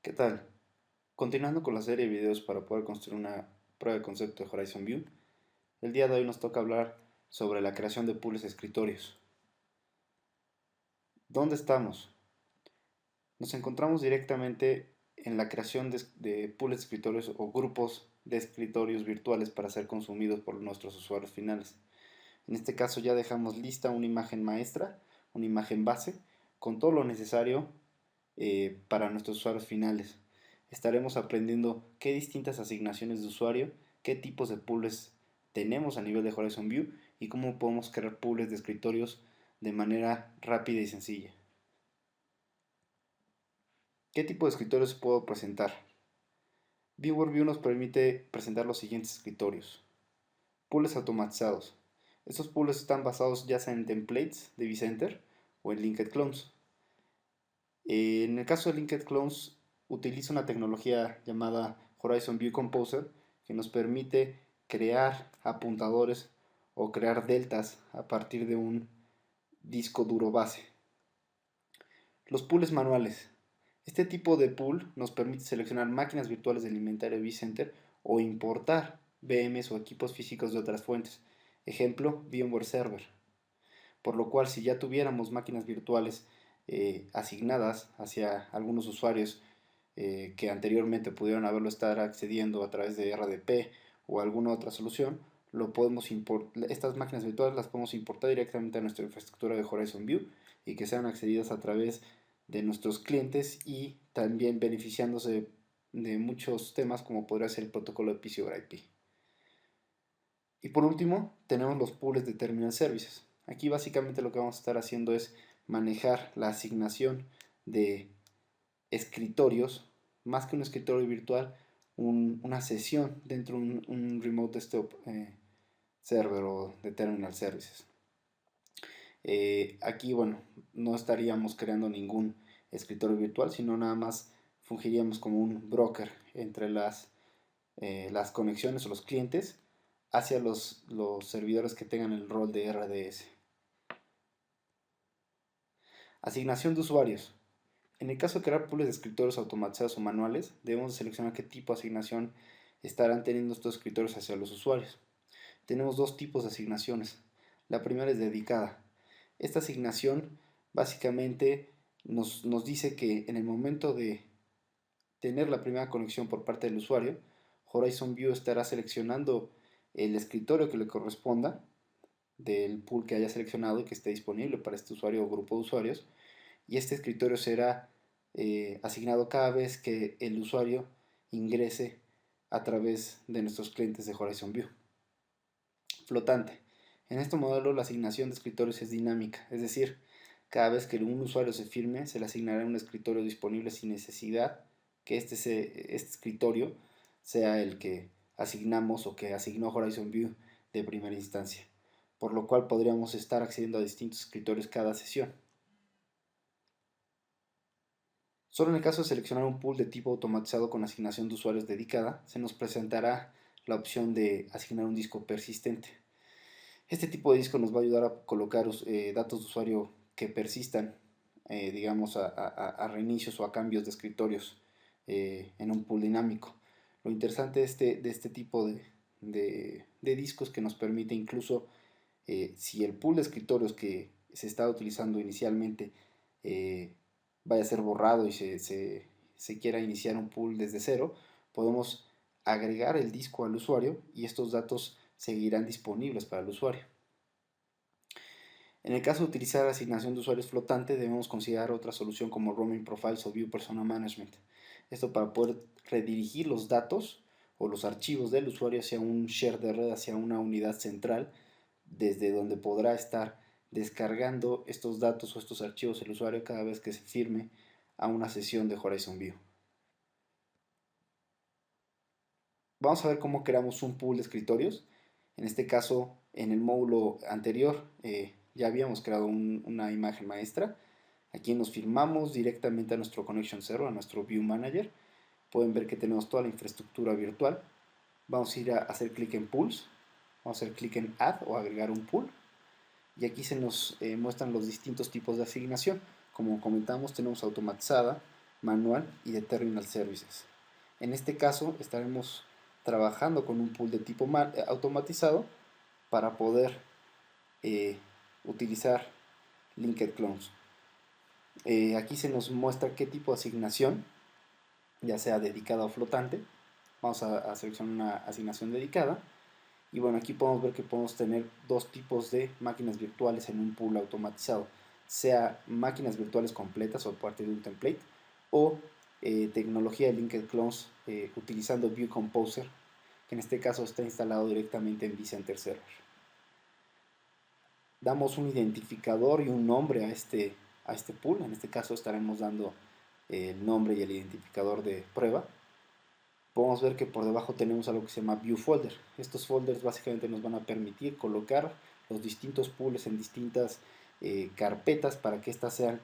¿Qué tal? Continuando con la serie de videos para poder construir una prueba de concepto de Horizon View, el día de hoy nos toca hablar sobre la creación de pools de escritorios. ¿Dónde estamos? Nos encontramos directamente en la creación de pools de escritorios o grupos de escritorios virtuales para ser consumidos por nuestros usuarios finales. En este caso ya dejamos lista una imagen maestra, una imagen base, con todo lo necesario para nuestros usuarios finales. Estaremos aprendiendo qué distintas asignaciones de usuario, qué tipos de pools tenemos a nivel de Horizon View y cómo podemos crear pools de escritorios de manera rápida y sencilla. ¿Qué tipo de escritorios puedo presentar? Viewer View nos permite presentar los siguientes escritorios. Pools automatizados. Estos pools están basados ya sea en templates de vCenter o en linked clones. En el caso de linked clones, utiliza una tecnología llamada Horizon View Composer que nos permite crear apuntadores o crear deltas a partir de un disco duro base. Los pools manuales. Este tipo de pool nos permite seleccionar máquinas virtuales del inventario vCenter o importar VMs o equipos físicos de otras fuentes. Ejemplo, VMware Server. Por lo cual, si ya tuviéramos máquinas virtuales asignadas hacia algunos usuarios que anteriormente pudieron haberlo estar accediendo a través de RDP o alguna otra solución, estas máquinas virtuales las podemos importar directamente a nuestra infraestructura de Horizon View y que sean accedidas a través de nuestros clientes y también beneficiándose de muchos temas como podría ser el protocolo de PCI IP. Y por último, tenemos los pools de Terminal Services. Aquí básicamente lo que vamos a estar haciendo es manejar la asignación de escritorios, más que un escritorio virtual, una sesión dentro de un Remote Desktop Server o de Terminal Services. Aquí, bueno, no estaríamos creando ningún escritorio virtual, sino nada más fungiríamos como un broker entre las conexiones o los clientes hacia los servidores que tengan el rol de RDS. Asignación de usuarios. En el caso de crear pools de escritorios automatizados o manuales, debemos seleccionar qué tipo de asignación estarán teniendo estos escritorios hacia los usuarios. Tenemos dos tipos de asignaciones. La primera es dedicada. Esta asignación básicamente nos dice que en el momento de tener la primera conexión por parte del usuario, Horizon View estará seleccionando el escritorio que le corresponda del pool que haya seleccionado y que esté disponible para este usuario o grupo de usuarios, y este escritorio será asignado cada vez que el usuario ingrese a través de nuestros clientes de Horizon View. Flotante. En este modelo la asignación de escritorios es dinámica, es decir, cada vez que un usuario se firme, se le asignará un escritorio disponible sin necesidad que este escritorio sea el que asignamos o que asignó Horizon View de primera instancia, por lo cual podríamos estar accediendo a distintos escritorios cada sesión. Solo en el caso de seleccionar un pool de tipo automatizado con asignación de usuarios dedicada, se nos presentará la opción de asignar un disco persistente. Este tipo de disco nos va a ayudar a colocar datos de usuario que persistan, digamos, a reinicios o a cambios de escritorios en un pool dinámico. Lo interesante de este tipo de discos que nos permite incluso, si el pool de escritorios que se está utilizando inicialmente vaya a ser borrado y se quiera iniciar un pool desde cero, podemos agregar el disco al usuario y estos datos seguirán disponibles para el usuario. En el caso de utilizar asignación de usuarios flotante, debemos considerar otra solución como Roaming Profiles o View Persona Management. Esto para poder redirigir los datos o los archivos del usuario hacia un share de red, hacia una unidad central, desde donde podrá estar descargando estos datos o estos archivos el usuario cada vez que se firme a una sesión de Horizon View. Vamos a ver cómo creamos un pool de escritorios. En este caso, en el módulo anterior ya habíamos creado una imagen maestra. Aquí nos firmamos directamente a nuestro Connection Server, a nuestro View Manager. Pueden ver que tenemos toda la infraestructura virtual. Vamos a ir a hacer clic en Pools. Vamos a hacer clic en Add o agregar un pool. Y aquí se nos muestran los distintos tipos de asignación. Como comentamos, tenemos automatizada, manual y de terminal services. En este caso estaremos trabajando con un pool de tipo automatizado para poder utilizar linked clones. Aquí se nos muestra qué tipo de asignación, ya sea dedicada o flotante. Vamos a seleccionar una asignación dedicada. Y bueno, aquí podemos ver que podemos tener dos tipos de máquinas virtuales en un pool automatizado, sea máquinas virtuales completas o parte de un template, o tecnología de linked clones utilizando View Composer, que en este caso está instalado directamente en vCenter Server. Damos un identificador y un nombre a este pool. En este caso estaremos dando el nombre y el identificador de prueba. Podemos ver que por debajo tenemos algo que se llama View Folder. Estos folders básicamente nos van a permitir colocar los distintos pools en distintas carpetas para que éstas sean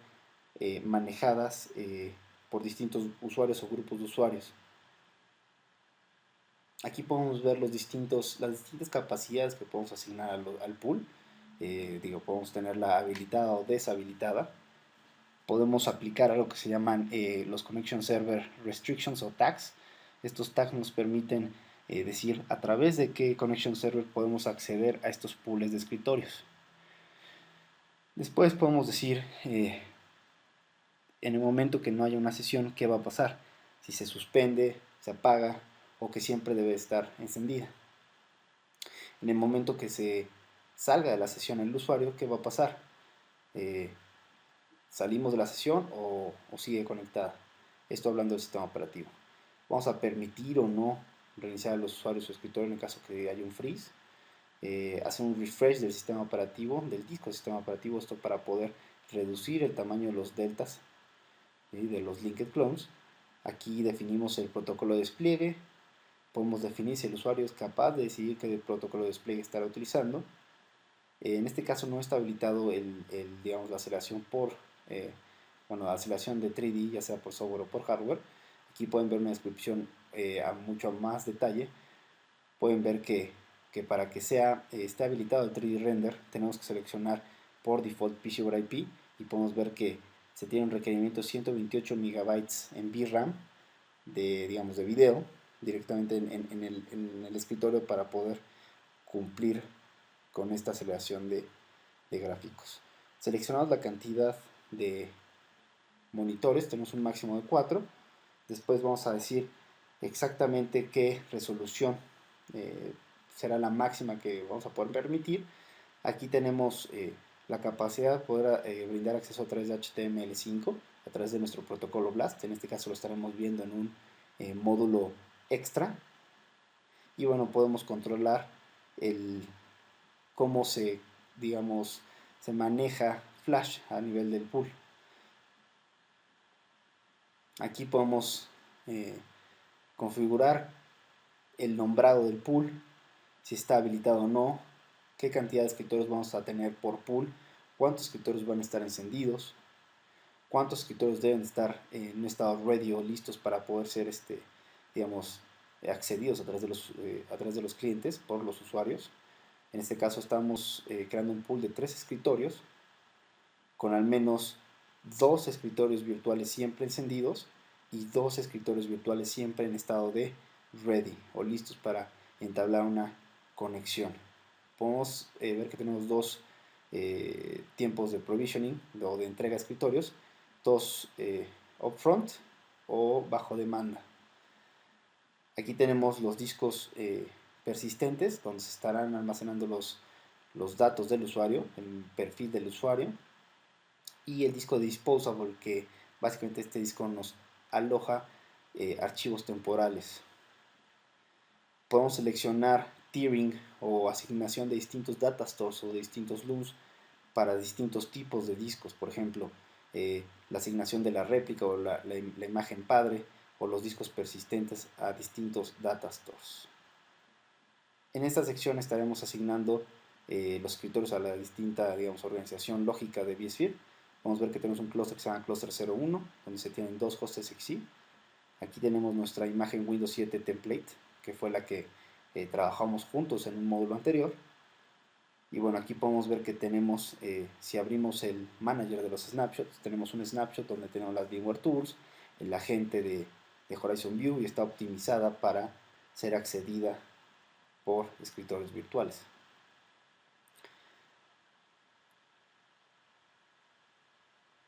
manejadas por distintos usuarios o grupos de usuarios. Aquí podemos ver las distintas capacidades que podemos asignar al pool. Podemos tenerla habilitada o deshabilitada. Podemos aplicar algo que se llaman los Connection Server Restrictions o tags. Estos tags nos permiten decir a través de qué Connection Server podemos acceder a estos pools de escritorios. Después podemos decir en el momento que no haya una sesión qué va a pasar, si se suspende, se apaga o que siempre debe estar encendida. En el momento que se salga de la sesión el usuario, ¿qué va a pasar? ¿Salimos de la sesión o sigue conectada? Esto hablando del sistema operativo. Vamos a permitir o no reiniciar a los usuarios o escritorio en el caso que haya un freeze. Hacer un refresh del sistema operativo, del disco del sistema operativo, esto para poder reducir el tamaño de los deltas de los linked clones. Aquí definimos el protocolo de despliegue. Podemos definir si el usuario es capaz de decidir qué protocolo de despliegue estará utilizando. En este caso no está habilitado la aceleración por aceleración de 3D, ya sea por software o por hardware. Aquí pueden ver una descripción a mucho más detalle. Pueden ver que para que esté habilitado el 3D render tenemos que seleccionar por default PC over IP y podemos ver que se tiene un requerimiento de 128 MB en VRAM de video directamente en el escritorio para poder cumplir con esta aceleración de gráficos. Seleccionamos la cantidad de monitores, tenemos un máximo de 4. Después vamos a decir exactamente qué resolución será la máxima que vamos a poder permitir. Aquí tenemos la capacidad de poder brindar acceso a través de HTML5, a través de nuestro protocolo BLAST. En este caso lo estaremos viendo en un módulo extra. Y bueno, podemos controlar cómo se maneja Flash a nivel del pool. Aquí podemos configurar el nombrado del pool, si está habilitado o no, qué cantidad de escritorios vamos a tener por pool, cuántos escritorios van a estar encendidos, cuántos escritorios deben estar en un estado ready o listos para poder ser accedidos a través de los clientes por los usuarios. En este caso estamos creando un pool de 3 escritorios con al menos 2 escritorios virtuales siempre encendidos y 2 escritorios virtuales siempre en estado de ready o listos para entablar una conexión. Podemos ver que tenemos 2 tiempos de provisioning o de entrega de escritorios, 2 upfront o bajo demanda. Aquí tenemos los discos persistentes donde se estarán almacenando los datos del usuario, el perfil del usuario, y el disco de disposable, que básicamente este disco nos aloja archivos temporales. Podemos seleccionar tiering o asignación de distintos data stores o de distintos LUS para distintos tipos de discos, por ejemplo la asignación de la réplica o la imagen padre o los discos persistentes a distintos data stores. En esta sección estaremos asignando los escritorios a la distinta organización lógica de vSphere. Vamos a ver que tenemos un clúster que se llama Cluster 01, donde se tienen 2 hostes XC. Aquí tenemos nuestra imagen Windows 7 template, que fue la que trabajamos juntos en un módulo anterior. Y bueno, aquí podemos ver que tenemos, si abrimos el manager de los snapshots, tenemos un snapshot donde tenemos las VMware Tools, el agente de Horizon View y está optimizada para ser accedida por escritorios virtuales.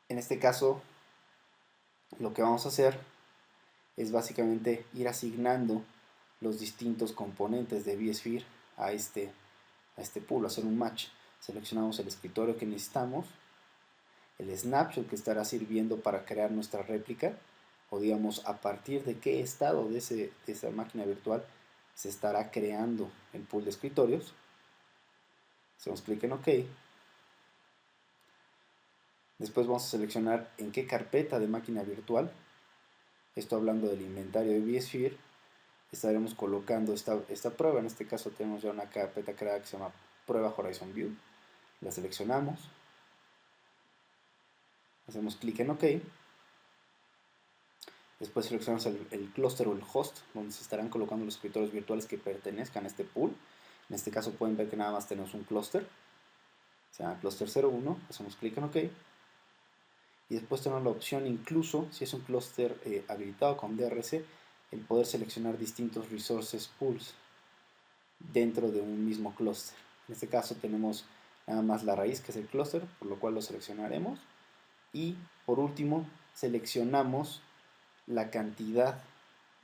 En este caso, lo que vamos a hacer es básicamente ir asignando los distintos componentes de vSphere a este pool, hacer un match. Seleccionamos el escritorio que necesitamos, el snapshot que estará sirviendo para crear nuestra réplica, o digamos a partir de qué estado de esa máquina virtual se estará creando el pool de escritorios. Hacemos clic en OK. Después vamos a seleccionar en qué carpeta de máquina virtual, esto hablando del inventario de vSphere, estaremos colocando esta prueba. En este caso tenemos ya una carpeta creada que se llama prueba Horizon View. La seleccionamos, hacemos clic en OK. Después seleccionamos el clúster o el host donde se estarán colocando los escritorios virtuales que pertenezcan a este pool. En este caso pueden ver que nada más tenemos un clúster, se llama cluster 01, hacemos clic en OK. Y después tenemos la opción, incluso si es un clúster habilitado con DRC, el poder seleccionar distintos resources pools dentro de un mismo clúster. En este caso tenemos nada más la raíz, que es el clúster, por lo cual lo seleccionaremos. Y por último seleccionamos la cantidad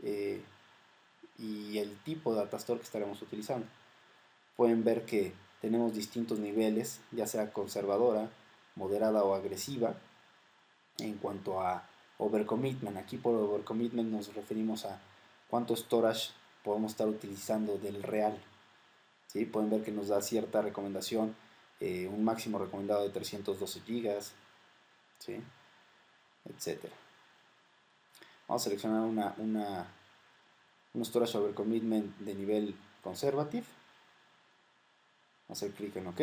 y el tipo de datastore que estaremos utilizando. Pueden ver que tenemos distintos niveles, ya sea conservadora, moderada o agresiva. En cuanto a overcommitment, aquí por overcommitment nos referimos a cuánto storage podemos estar utilizando del real. ¿Sí? Pueden ver que nos da cierta recomendación, un máximo recomendado de 312 GB, ¿sí? Etcétera. Vamos a seleccionar un storage overcommitment de nivel conservative. Vamos a hacer clic en OK.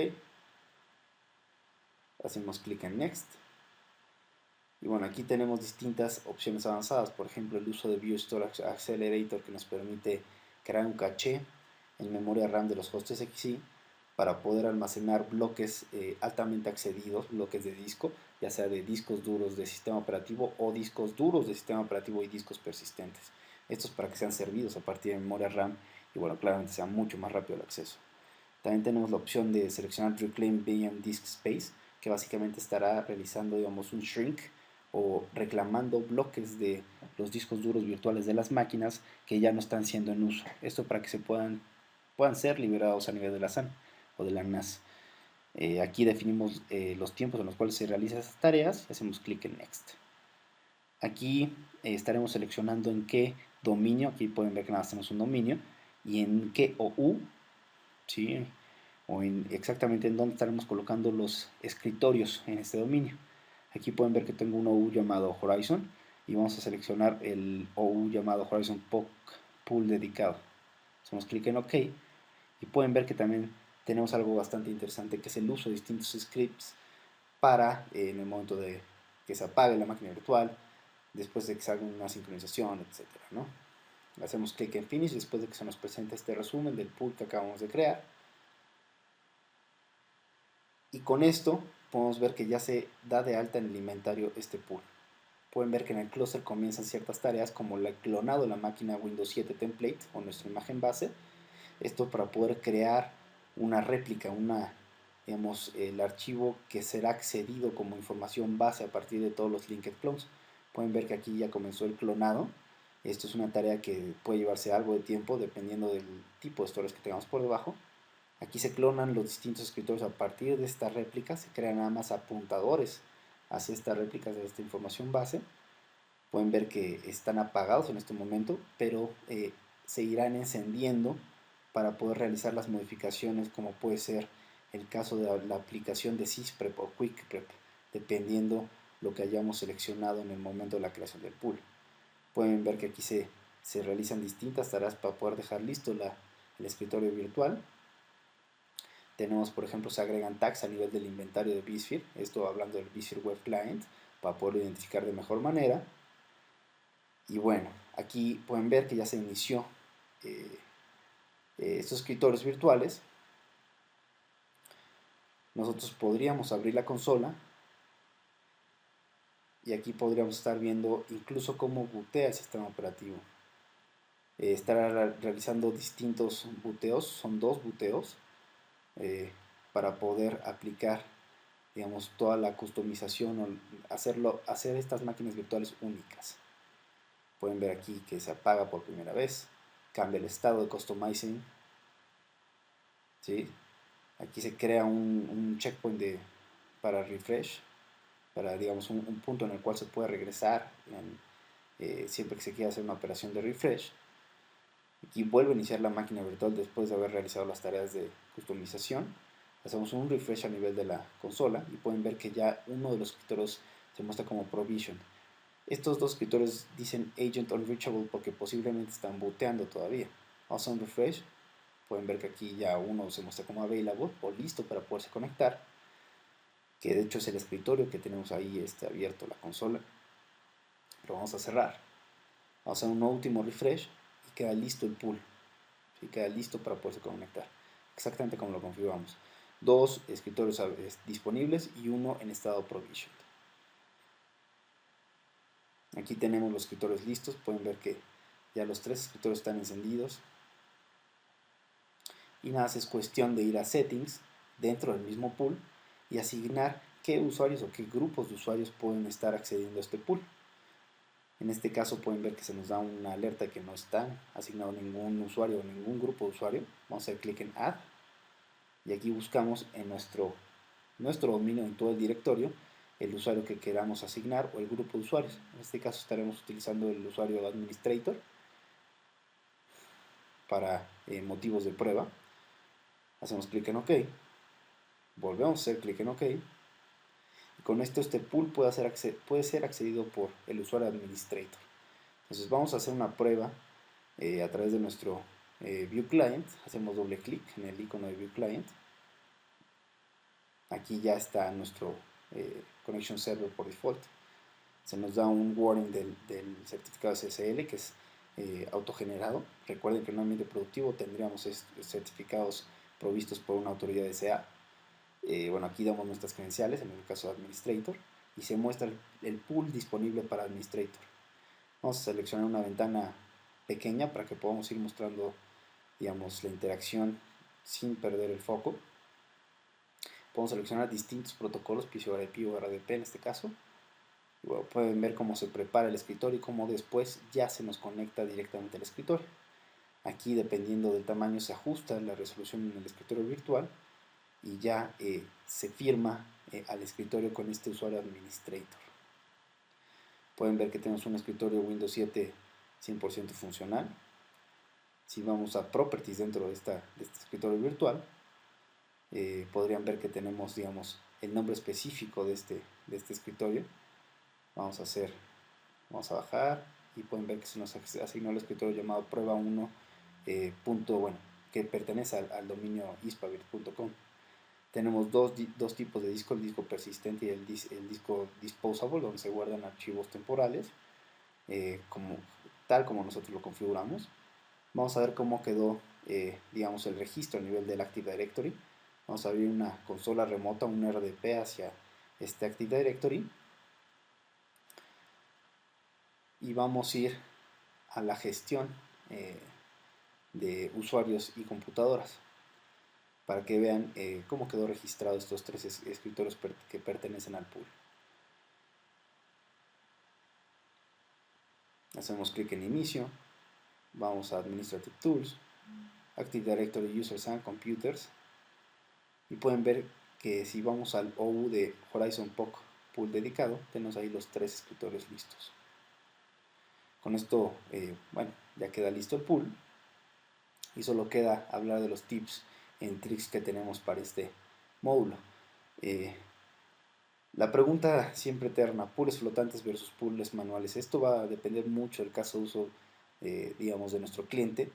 Hacemos clic en Next. Y bueno, aquí tenemos distintas opciones avanzadas. Por ejemplo, el uso de View Storage Accelerator, que nos permite crear un caché en memoria RAM de los hosts XE para poder almacenar bloques altamente accedidos, bloques de disco, ya sea de discos duros de sistema operativo o discos duros de sistema operativo y discos persistentes. Estos para que sean servidos a partir de memoria RAM y bueno, claramente sea mucho más rápido el acceso. También tenemos la opción de seleccionar Reclaim VM Disk Space, que básicamente estará realizando, digamos, un shrink o reclamando bloques de los discos duros virtuales de las máquinas que ya no están siendo en uso. Esto para que se puedan ser liberados a nivel de la SAN o de la NAS. Aquí definimos los tiempos en los cuales se realizan esas tareas y hacemos clic en Next. Aquí estaremos seleccionando en qué dominio, aquí pueden ver que nada más tenemos un dominio, y en qué OU, ¿sí? O exactamente en dónde estaremos colocando los escritorios en este dominio. Aquí pueden ver que tengo un OU llamado Horizon y vamos a seleccionar el OU llamado Horizon POC Pool dedicado. Hacemos clic en OK y pueden ver que también tenemos algo bastante interesante, que es el uso de distintos scripts para en el momento de que se apague la máquina virtual, después de que se haga una sincronización, etc., ¿no? Hacemos clic en Finish después de que se nos presente este resumen del pool que acabamos de crear. Y con esto podemos ver que ya se da de alta en el inventario este pool. Pueden ver que en el clúster comienzan ciertas tareas como el clonado de la máquina Windows 7 template o nuestra imagen base. Esto para poder crear una réplica, digamos, el archivo que será accedido como información base a partir de todos los linked clones. Pueden ver que aquí ya comenzó el clonado. Esto es una tarea que puede llevarse algo de tiempo dependiendo del tipo de storage que tengamos por debajo. Aquí se clonan los distintos escritorios a partir de esta réplica, se crean nada más apuntadores hacia estas réplicas de esta información base. Pueden ver que están apagados en este momento, pero se irán encendiendo para poder realizar las modificaciones, como puede ser el caso de la aplicación de SysPrep o QuickPrep, dependiendo lo que hayamos seleccionado en el momento de la creación del pool. Pueden ver que aquí se realizan distintas tareas para poder dejar listo el escritorio virtual. Tenemos, por ejemplo, se agregan tags a nivel del inventario de vSphere, esto hablando del vSphere Web Client, para poder identificar de mejor manera. Y bueno, aquí pueden ver que ya se inició estos escritorios virtuales. Nosotros podríamos abrir la consola y aquí podríamos estar viendo incluso cómo bootea el sistema operativo. Estará realizando distintos booteos, son 2 booteos, para poder aplicar, digamos, toda la customización o hacer estas máquinas virtuales únicas. Pueden ver aquí que se apaga por primera vez, cambia el estado de customizing, ¿sí? Aquí se crea un checkpoint para refresh, para, digamos, un punto en el cual se puede regresar siempre que se quiera hacer una operación de refresh. Aquí vuelve a iniciar la máquina virtual después de haber realizado las tareas de customización. Hacemos un refresh a nivel de la consola y pueden ver que ya uno de los escritorios se muestra como provision. Estos 2 escritorios dicen agent unreachable porque posiblemente están booteando todavía. Vamos a un refresh, pueden ver que aquí ya uno se muestra como available o listo para poderse conectar, que de hecho es el escritorio que tenemos ahí abierto la consola. Lo vamos a cerrar. Vamos a hacer un último refresh y queda listo el pool. ¿Sí? Queda listo para poderse conectar. Exactamente como lo configuramos. 2 escritorios disponibles y uno en estado provisioned. Aquí tenemos los escritorios listos. Pueden ver que ya los 3 escritorios están encendidos. Y nada, es cuestión de ir a settings dentro del mismo pool y asignar qué usuarios o qué grupos de usuarios pueden estar accediendo a este pool. En este caso pueden ver que se nos da una alerta que no está asignado ningún usuario o ningún grupo de usuario. Vamos a hacer clic en Add y aquí buscamos en nuestro dominio, en todo el directorio, el usuario que queramos asignar o el grupo de usuarios. En este caso estaremos utilizando el usuario administrator para motivos de prueba. Hacemos clic en OK, volvemos a hacer clic en OK y con esto este pool puede ser accedido por el usuario administrator. Entonces vamos a hacer una prueba a través de nuestro View Client. Hacemos doble clic en el icono de View Client. Aquí ya está nuestro Connection Server por default. Se nos da un warning del certificado SSL que es autogenerado. Recuerden que en un ambiente productivo tendríamos certificados provistos por una autoridad SA. Bueno, aquí damos nuestras credenciales, en el caso de Administrator, y se muestra el pool disponible para Administrator. Vamos a seleccionar una ventana pequeña para que podamos ir mostrando, digamos, la interacción sin perder el foco. Podemos seleccionar distintos protocolos, PCI-IP o RDP en este caso. Y bueno, pueden ver cómo se prepara el escritorio y cómo después ya se nos conecta directamente al escritorio. Aquí, dependiendo del tamaño, se ajusta la resolución en el escritorio virtual y ya se firma al escritorio con este usuario administrator. Pueden ver que tenemos un escritorio Windows 7 100% funcional. Si vamos a Properties dentro de este escritorio virtual, podrían ver que tenemos, digamos, el nombre específico de este escritorio. Vamos a bajar y pueden ver que se nos asignó el escritorio llamado prueba 1, que pertenece al dominio ispavirt.com. Tenemos dos tipos de disco, el disco persistente y el disco disposable, donde se guardan archivos temporales, tal como nosotros lo configuramos. Vamos a ver cómo quedó, digamos, el registro a nivel del Active Directory. Vamos a abrir una consola remota, un RDP hacia este Active Directory. Y vamos a ir a la gestión de usuarios y computadoras para que vean cómo quedó registrado estos 3 escritorios que pertenecen al pool. Hacemos clic en inicio, vamos a Administrative Tools, Active Directory Users and Computers y pueden ver que si vamos al OU de Horizon POC Pool dedicado, tenemos ahí los 3 escritorios listos. Con esto, bueno, ya queda listo el pool y solo queda hablar de los tips and tricks que tenemos para este módulo. La pregunta siempre eterna, pools flotantes versus pools manuales. Esto va a depender mucho del caso de uso, digamos, de nuestro cliente,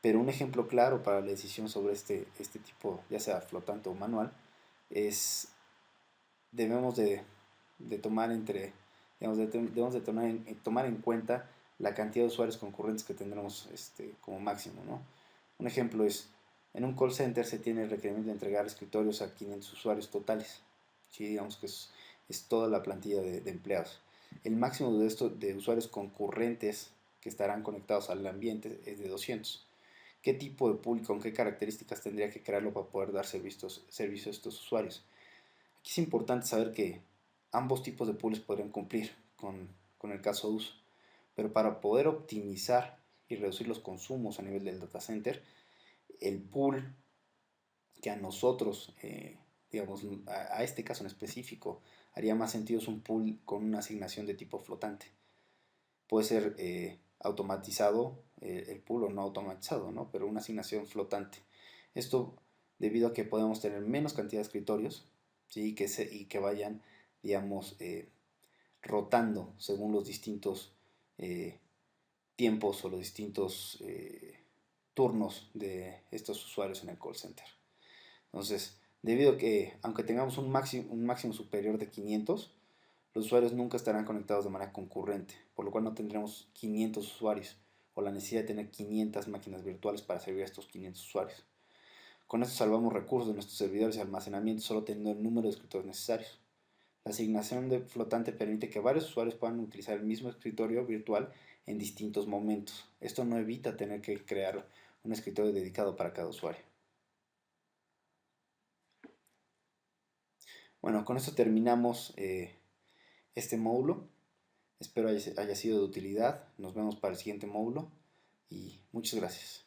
pero un ejemplo claro para la decisión sobre este tipo, ya sea flotante o manual, es debemos de tomar tomar en cuenta la cantidad de usuarios concurrentes que tendremos como máximo, ¿no? Un ejemplo es, en un call center se tiene el requerimiento de entregar escritorios a 500 usuarios totales. ¿Sí? Digamos que es toda la plantilla de empleados. El máximo de usuarios concurrentes que estarán conectados al ambiente es de 200. ¿Qué tipo de pool, con qué características tendría que crearlo para poder dar servicio a estos usuarios? Aquí es importante saber que ambos tipos de pools podrían cumplir con el caso de uso, pero para poder optimizar y reducir los consumos a nivel del data center, el pool que a nosotros, digamos, a este caso en específico, haría más sentido es un pool con una asignación de tipo flotante. Puede ser automatizado el pool o no automatizado, ¿no? Pero una asignación flotante. Esto debido a que podemos tener menos cantidad de escritorios, ¿sí? Y que vayan, digamos, rotando según los distintos eh, tiempos o los distintos turnos de estos usuarios en el call center. Entonces, debido a que, aunque tengamos un máximo superior de 500, los usuarios nunca estarán conectados de manera concurrente, por lo cual no tendremos 500 usuarios o la necesidad de tener 500 máquinas virtuales para servir a estos 500 usuarios. Con esto salvamos recursos de nuestros servidores y almacenamiento solo teniendo el número de escritorios necesarios. La asignación de flotante permite que varios usuarios puedan utilizar el mismo escritorio virtual en distintos momentos. Esto no evita tener que crear un escritorio dedicado para cada usuario. Bueno, con esto terminamos este módulo. Espero haya sido de utilidad. Nos vemos para el siguiente módulo y muchas gracias.